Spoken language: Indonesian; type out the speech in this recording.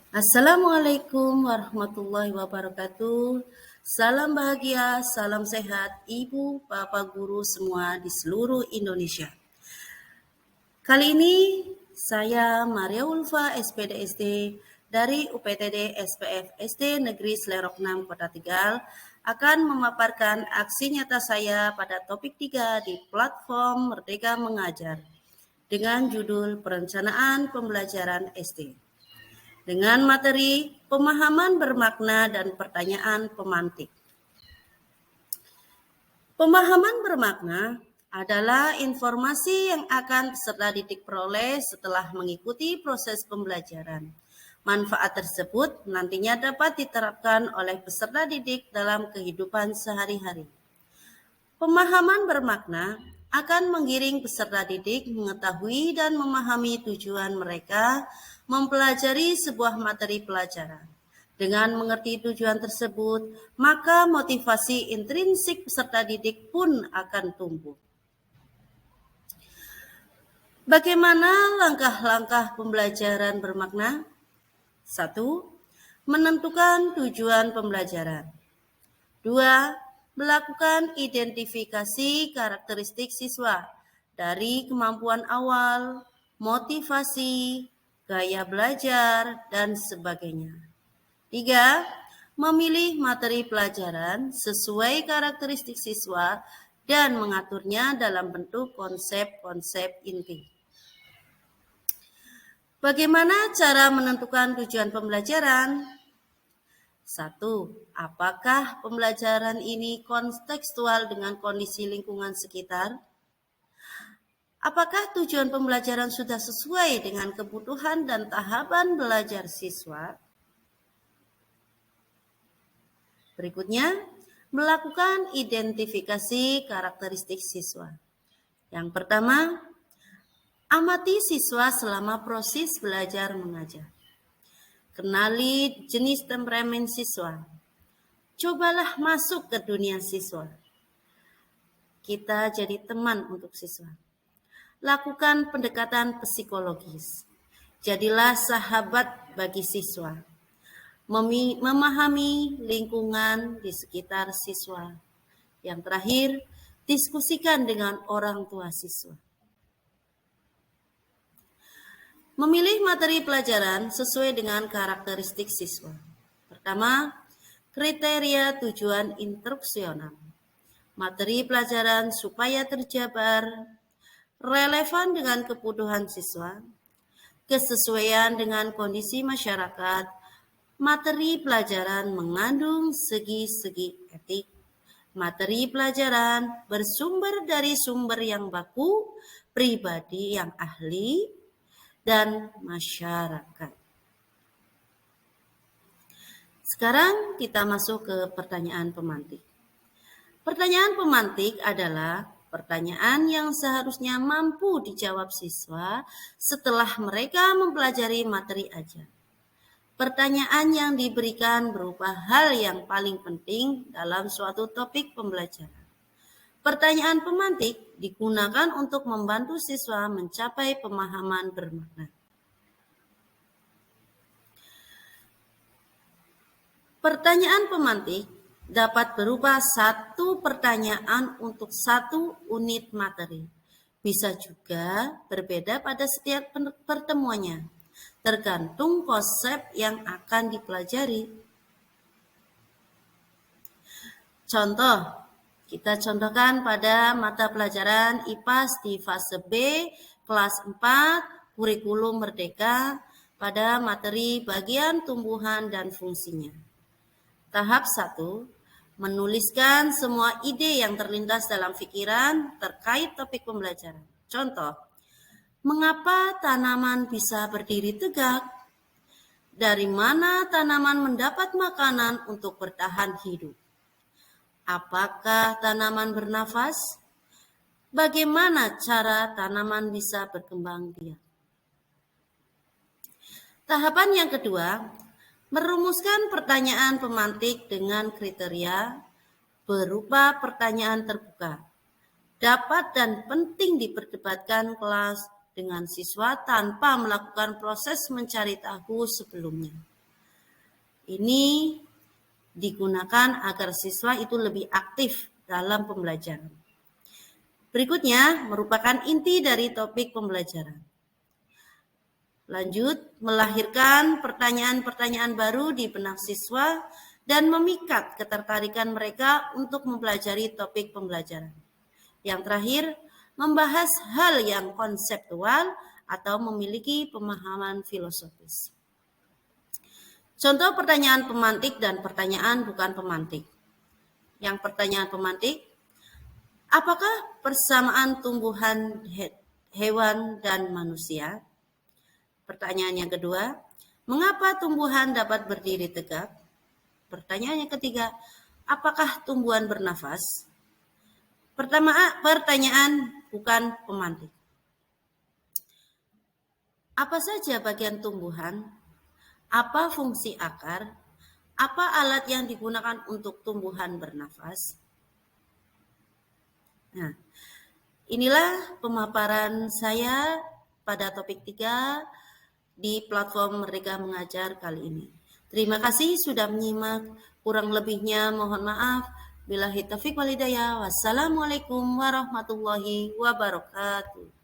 Assalamualaikum warahmatullahi wabarakatuh. Salam bahagia, salam sehat, ibu, bapak, guru semua di seluruh Indonesia. Kali ini saya Maria Ulfa, SPD SD dari UPTD SPF SD Negeri Selerok 6 Kota Tegal akan memaparkan aksi nyata saya pada topik 3 di platform Merdeka Mengajar dengan judul Perencanaan Pembelajaran SD. Dengan materi pemahaman bermakna dan pertanyaan pemantik. Pemahaman bermakna adalah informasi yang akan peserta didik peroleh setelah mengikuti proses pembelajaran. Manfaat tersebut nantinya dapat diterapkan oleh peserta didik dalam kehidupan sehari-hari. Pemahaman bermakna akan menggiring peserta didik mengetahui dan memahami tujuan mereka mempelajari sebuah materi pelajaran. Dengan mengerti tujuan tersebut, maka motivasi intrinsik peserta didik pun akan tumbuh. Bagaimana langkah-langkah pembelajaran bermakna? 1. Menentukan tujuan pembelajaran. 2. Melakukan identifikasi karakteristik siswa dari kemampuan awal, motivasi, gaya belajar, dan sebagainya. 3. Memilih materi pelajaran sesuai karakteristik siswa dan mengaturnya dalam bentuk konsep-konsep inti. Bagaimana cara menentukan tujuan pembelajaran? 1. Apakah pembelajaran ini kontekstual dengan kondisi lingkungan sekitar? Apakah tujuan pembelajaran sudah sesuai dengan kebutuhan dan tahapan belajar siswa? Berikutnya, melakukan identifikasi karakteristik siswa. Yang pertama, amati siswa selama proses belajar mengajar. Kenali jenis temperamen siswa. Cobalah masuk ke dunia siswa. Kita jadi teman untuk siswa. Lakukan pendekatan psikologis. Jadilah sahabat bagi siswa. Memahami lingkungan di sekitar siswa. Yang terakhir, diskusikan dengan orang tua siswa. Memilih materi pelajaran sesuai dengan karakteristik siswa. Pertama, kriteria tujuan instruksional. Materi pelajaran supaya terjabar, relevan dengan kebutuhan siswa, kesesuaian dengan kondisi masyarakat, materi pelajaran mengandung segi-segi etik, materi pelajaran bersumber dari sumber yang baku, pribadi yang ahli, dan masyarakat. Sekarang kita masuk ke pertanyaan pemantik. Pertanyaan pemantik adalah pertanyaan yang seharusnya mampu dijawab siswa setelah mereka mempelajari materi ajar. Pertanyaan yang diberikan berupa hal yang paling penting dalam suatu topik pembelajaran. Pertanyaan pemantik digunakan untuk membantu siswa mencapai pemahaman bermakna. Pertanyaan pemantik dapat berupa satu pertanyaan untuk satu unit materi. Bisa juga berbeda pada setiap pertemuannya, tergantung konsep yang akan dipelajari. Contoh, kita contohkan pada mata pelajaran IPAS di fase B, kelas 4, kurikulum merdeka, pada materi bagian tumbuhan dan fungsinya. Tahap 1, menuliskan semua ide yang terlintas dalam pikiran terkait topik pembelajaran. Contoh, mengapa tanaman bisa berdiri tegak? Dari mana tanaman mendapat makanan untuk bertahan hidup? Apakah tanaman bernafas? Bagaimana cara tanaman bisa berkembang biak? Tahapan yang kedua, merumuskan pertanyaan pemantik dengan kriteria berupa pertanyaan terbuka. Dapat dan penting diperdebatkan kelas dengan siswa tanpa melakukan proses mencari tahu sebelumnya. Ini digunakan agar siswa itu lebih aktif dalam pembelajaran. Berikutnya merupakan inti dari topik pembelajaran. Lanjut, melahirkan pertanyaan-pertanyaan baru di benak siswa dan memikat ketertarikan mereka untuk mempelajari topik pembelajaran. Yang terakhir, membahas hal yang konseptual atau memiliki pemahaman filosofis. Contoh pertanyaan pemantik dan pertanyaan bukan pemantik. Yang pertanyaan pemantik, apakah persamaan tumbuhan, hewan, dan manusia? Pertanyaan yang kedua, mengapa tumbuhan dapat berdiri tegak? Pertanyaan yang ketiga, apakah tumbuhan bernafas? Pertanyaan bukan pemantik. Apa saja bagian tumbuhan? Apa fungsi akar? Apa alat yang digunakan untuk tumbuhan bernafas? Nah, inilah pemaparan saya pada topik 3 di platform Merdeka Mengajar kali ini. Terima kasih sudah menyimak. Kurang lebihnya mohon maaf. Billahi taufiq wal hidayah. Wassalamualaikum warahmatullahi wabarakatuh.